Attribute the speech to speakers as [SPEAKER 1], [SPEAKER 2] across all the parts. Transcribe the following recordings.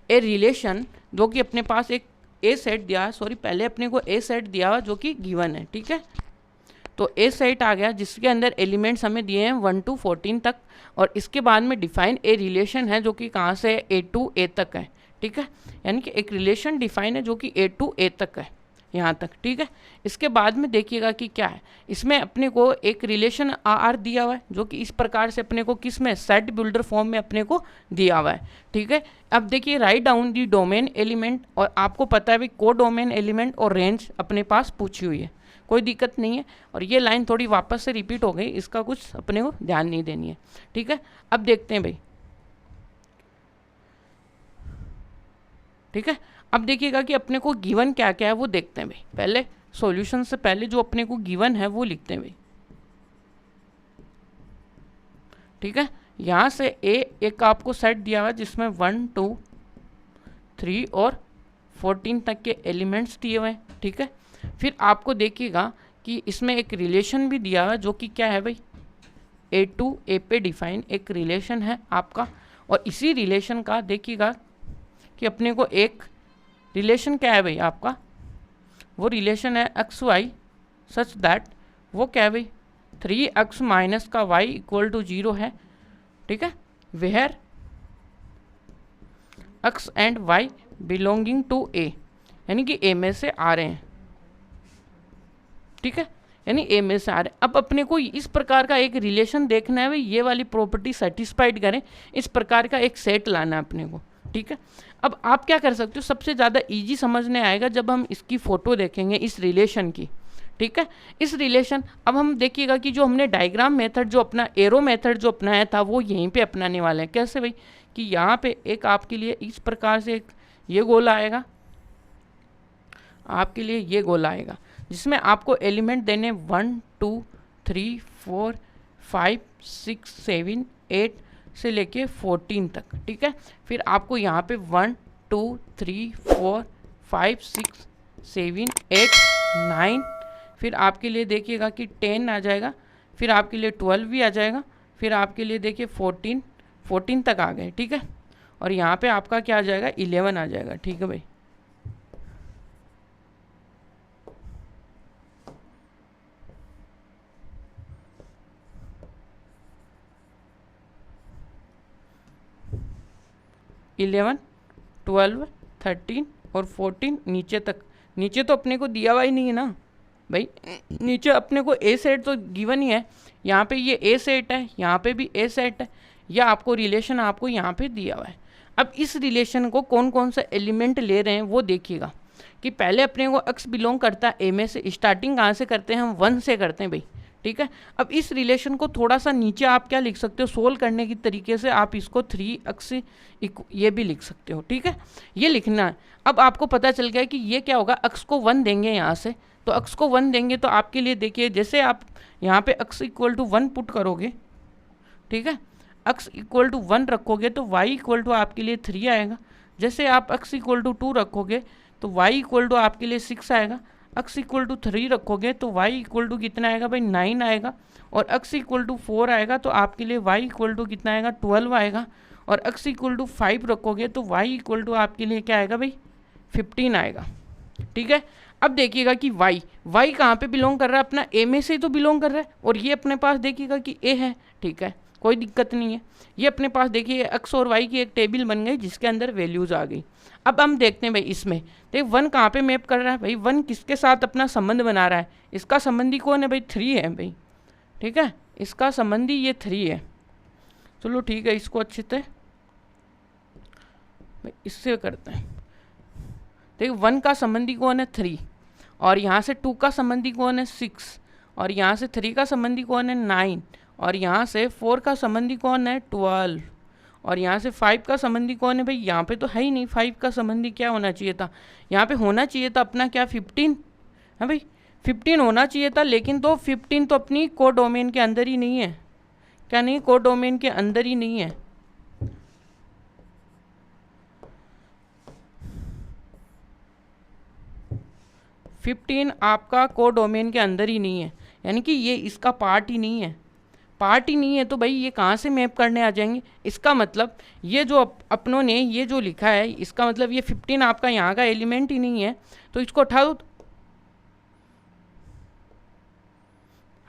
[SPEAKER 1] A relation, जो कि अपने पास एक ए सेट दिया है, सॉरी पहले अपने को ए सेट दिया हुआ जो कि गिवन है, ठीक है। तो ए सेट आ गया जिसके अंदर एलिमेंट्स हमें दिए हैं 1 to 14 तक, और इसके बाद में डिफाइन ए रिलेशन है जो कि कहाँ से ए टू ए तक है, ठीक है। यानी कि एक रिलेशन डिफाइन है जो कि ए टू ए तक है, यहाँ तक, ठीक है। इसके बाद में देखिएगा कि क्या है, इसमें अपने को एक रिलेशन आर दिया हुआ है जो कि इस प्रकार से अपने को किस में, सेट बिल्डर फॉर्म में अपने को दिया हुआ है, ठीक है। अब देखिए write down the domain element, और आपको पता है भाई को डोमेन एलिमेंट और रेंज अपने पास पूछी हुई है, कोई दिक्कत नहीं है। और ये लाइन थोड़ी वापस से रिपीट हो गई, इसका कुछ अपने को ध्यान नहीं देनी है, ठीक है। अब देखते हैं भाई, ठीक है। अब देखिएगा कि अपने को गिवन क्या क्या है वो देखते हैं भाई। पहले सॉल्यूशन से पहले जो अपने को गिवन है वो लिखते हैं भाई, ठीक है। यहाँ से एक आपको सेट दिया हुआ जिसमें 1 2 3 और 14 तक के एलिमेंट्स दिए हुए हैं, ठीक है। फिर आपको देखिएगा कि इसमें एक रिलेशन भी दिया हुआ है जो कि क्या है भाई, ए टू ए पे डिफाइन एक रिलेशन है आपका। और इसी रिलेशन का देखिएगा कि अपने को एक रिलेशन क्या है भाई आपका, वो रिलेशन है एक्स वाई सच दैट, वो क्या है भाई 3x माइनस का y इक्वल टू 0 है, ठीक है। Where x and y belonging to a, यानी कि a में से आ रहे हैं, ठीक है, यानी a में से आ रहे हैं। अब अपने को इस प्रकार का एक रिलेशन देखना है भाई, ये वाली प्रॉपर्टी सेटिस्फाइड करें, इस प्रकार का एक सेट लाना है अपने को, ठीक है। अब आप क्या कर सकते हो, सबसे ज़्यादा इजी समझने आएगा जब हम इसकी फ़ोटो देखेंगे इस रिलेशन की, ठीक है। इस रिलेशन, अब हम देखिएगा कि जो हमने डायग्राम मेथड जो अपना एरो मेथड जो अपनाया था वो यहीं पे अपनाने वाले हैं। कैसे भाई, कि यहाँ पे एक आपके लिए इस प्रकार से एक ये गोला आएगा, आपके लिए ये गोला आएगा जिसमें आपको एलिमेंट देने 1 2 3 4 5 6 7 8 से लेके 14 तक, ठीक है। फिर आपको यहाँ पे 1 2 3 4 5 6 7 8 9, फिर आपके लिए देखिएगा कि 10 आ जाएगा, फिर आपके लिए 12 भी आ जाएगा, फिर आपके लिए देखिए 14 तक आ गए, ठीक है। और यहाँ पे आपका क्या आ जाएगा, 11 आ जाएगा, ठीक है भाई। इलेवन 12 13 और 14 नीचे तक, नीचे तो अपने को दिया हुआ ही नहीं है ना भाई, नीचे अपने को ए सेट तो गिवन ही है, यहाँ पे ये ए सेट है, यहाँ पे भी ए सेट है, या आपको रिलेशन आपको यहाँ पे दिया हुआ है। अब इस रिलेशन को कौन कौन सा एलिमेंट ले रहे हैं वो देखिएगा कि पहले अपने को एक्स बिलोंग करता है ए में से, स्टार्टिंग कहाँ से करते हैं हम 1 से करते हैं भाई, ठीक है। अब इस रिलेशन को थोड़ा सा नीचे आप क्या लिख सकते हो, सोल्व करने की तरीके से आप इसको 3x ये भी लिख सकते हो, ठीक है। ये लिखना है। अब आपको पता चल गया कि ये क्या होगा, x को 1 देंगे यहाँ से, तो x को 1 देंगे तो आपके लिए देखिए जैसे आप यहाँ पे x इक्वल टू 1 पुट करोगे, ठीक है, x इक्वल टू 1 रखोगे तो y इक्वल टू आपके लिए 3 आएगा। जैसे आप x इक्वल टू 2 रखोगे तो y इक्वल टू आपके लिए 6 आएगा। x इक्वल टू 3 रखोगे तो y इक्वल टू कितना आएगा भाई 9 आएगा। और x इक्वल टू 4 आएगा तो आपके लिए y इक्वल टू कितना आएगा 12 आएगा। और x इक्वल टू 5 रखोगे तो y इक्वल टू आपके लिए क्या आएगा भाई 15 आएगा, ठीक है। अब देखिएगा कि y कहाँ पे बिलोंग कर रहा है, अपना a में से ही तो बिलोंग कर रहा है, और ये अपने पास देखिएगा कि a है, ठीक है, कोई दिक्कत नहीं है। ये अपने पास देखिए x और y की एक टेबल बन गई जिसके अंदर वैल्यूज़ आ गई। अब हम देखते हैं भाई इसमें देख 1 कहाँ पे मैप कर रहा है भाई, 1 किसके साथ अपना संबंध बना रहा है, इसका संबंधी कौन है भाई 3 है भाई, ठीक है, इसका संबंधी ये 3 है। चलो ठीक है, इसको अच्छे से भाई इससे करते हैं। देखिए 1 का संबंधी कौन है 3, और यहाँ से 2 का संबंधी कौन है 6, और यहाँ से 3 का संबंधी कौन है 9, और यहाँ से 4 का संबंधी कौन है 12, और यहाँ से 5 का संबंधी कौन है भाई, यहाँ पे तो है ही नहीं। 5 का संबंधी क्या होना चाहिए था, यहाँ पे होना चाहिए था अपना क्या 15 है भाई, 15 होना चाहिए था, लेकिन तो 15 तो अपनी को डोमेन के अंदर ही नहीं है। क्या नहीं, को डोमेन के अंदर ही नहीं है। फिफ्टीन आपका को डोमेन के अंदर ही नहीं है, यानी कि ये इसका पार्ट ही नहीं है। पार्ट ही नहीं है तो भाई ये कहाँ से मैप करने आ जाएंगे। इसका मतलब ये जो अपनों ने ये जो लिखा है इसका मतलब ये 15 आपका यहाँ का एलिमेंट ही नहीं है, तो इसको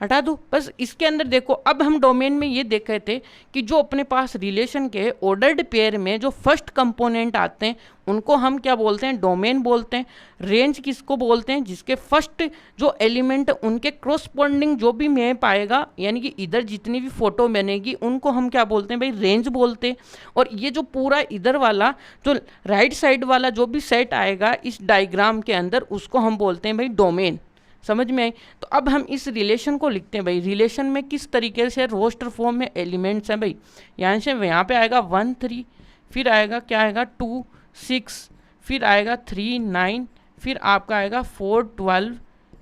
[SPEAKER 1] हटा दो बस। इसके अंदर देखो, अब हम डोमेन में ये देख रहे थे कि जो अपने पास रिलेशन के ऑर्डर्ड पेयर में जो फर्स्ट कंपोनेंट आते हैं उनको हम क्या बोलते हैं, डोमेन बोलते हैं। रेंज किसको बोलते हैं, जिसके फर्स्ट जो एलिमेंट उनके क्रॉसपोंडिंग जो भी मैप आएगा, यानी कि इधर जितनी भी फोटो बनेगी उनको हम क्या बोलते हैं भाई, रेंज बोलते हैं। और ये जो पूरा इधर वाला जो राइट साइड वाला जो भी सेट आएगा इस डायग्राम के अंदर उसको हम बोलते हैं भाई डोमेन। समझ में आई। तो अब हम इस रिलेशन को लिखते हैं भाई। रिलेशन में किस तरीके से रोस्टर फॉर्म में एलिमेंट्स हैं भाई, यहाँ पे आएगा 1 3, फिर आएगा क्या आएगा 2 6, फिर आएगा 3 9, फिर आपका आएगा 4 12,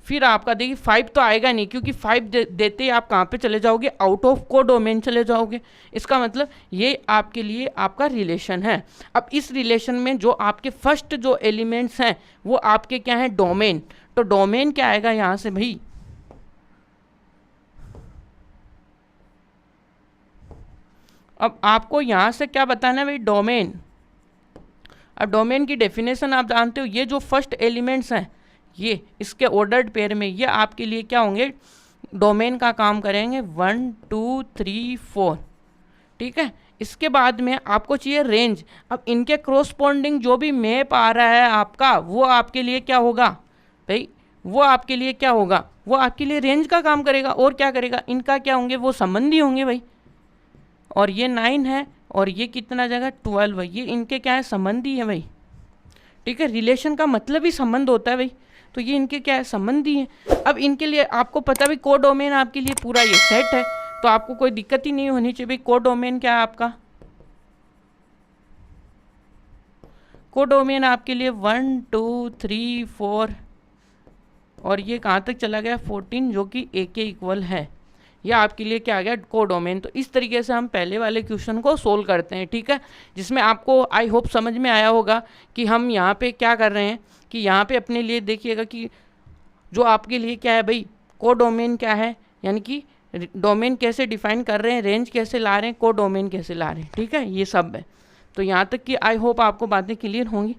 [SPEAKER 1] फिर आपका देखिए 5 तो आएगा नहीं, क्योंकि 5 देते ही आप कहाँ पे चले जाओगे, आउट ऑफ को डोमेन चले जाओगे। इसका मतलब ये आपके लिए आपका रिलेशन है। अब इस रिलेशन में जो आपके फर्स्ट जो एलिमेंट्स हैं वो आपके क्या हैं, डोमेन। तो डोमेन क्या आएगा यहाँ से भाई, अब आपको यहाँ से क्या बताना है भाई, डोमेन। अब डोमेन की डेफिनेशन आप जानते हो, ये जो फर्स्ट एलिमेंट्स हैं ये इसके ऑर्डर्ड पेयर में ये आपके लिए क्या होंगे, डोमेन का काम करेंगे 1 2 3 4, ठीक है। इसके बाद में आपको चाहिए रेंज। अब इनके क्रॉसपोंडिंग जो भी मैप आ रहा है आपका वो आपके लिए क्या होगा भाई, वो आपके लिए क्या होगा, वो आपके लिए रेंज का काम करेगा। और क्या करेगा, इनका क्या होंगे, वो संबंधी होंगे भाई। और ये 9 है और ये कितना जगह 12 है, ये इनके क्या है, संबंधी है भाई, ठीक है। रिलेशन का मतलब ही संबंध होता है भाई, तो ये इनके क्या है, संबंधी है। अब इनके लिए आपको पता भाई को डोमेन आपके लिए पूरा ये सेट है, तो आपको कोई दिक्कत ही नहीं होनी चाहिए भाई। को डोमेन क्या है आपका, को डोमेन आपके लिए 1 2 3 4 और ये कहाँ तक चला गया 14, जो कि ए के इक्वल है। ये आपके लिए क्या आ गया, को डोमेन। तो इस तरीके से हम पहले वाले क्वेश्चन को सोल्व करते हैं, ठीक है। जिसमें आपको आई होप समझ में आया होगा कि हम यहाँ पे क्या कर रहे हैं, कि यहाँ पे अपने लिए देखिएगा कि जो आपके लिए क्या है भाई, को डोमेन क्या है, यानी कि डोमेन कैसे डिफाइन कर रहे हैं, रेंज कैसे ला रहे हैं, को डोमेन कैसे ला रहे हैं, ठीक है। ये सब है। तो यहाँ तक कि आई होप आपको बातें क्लियर होंगी।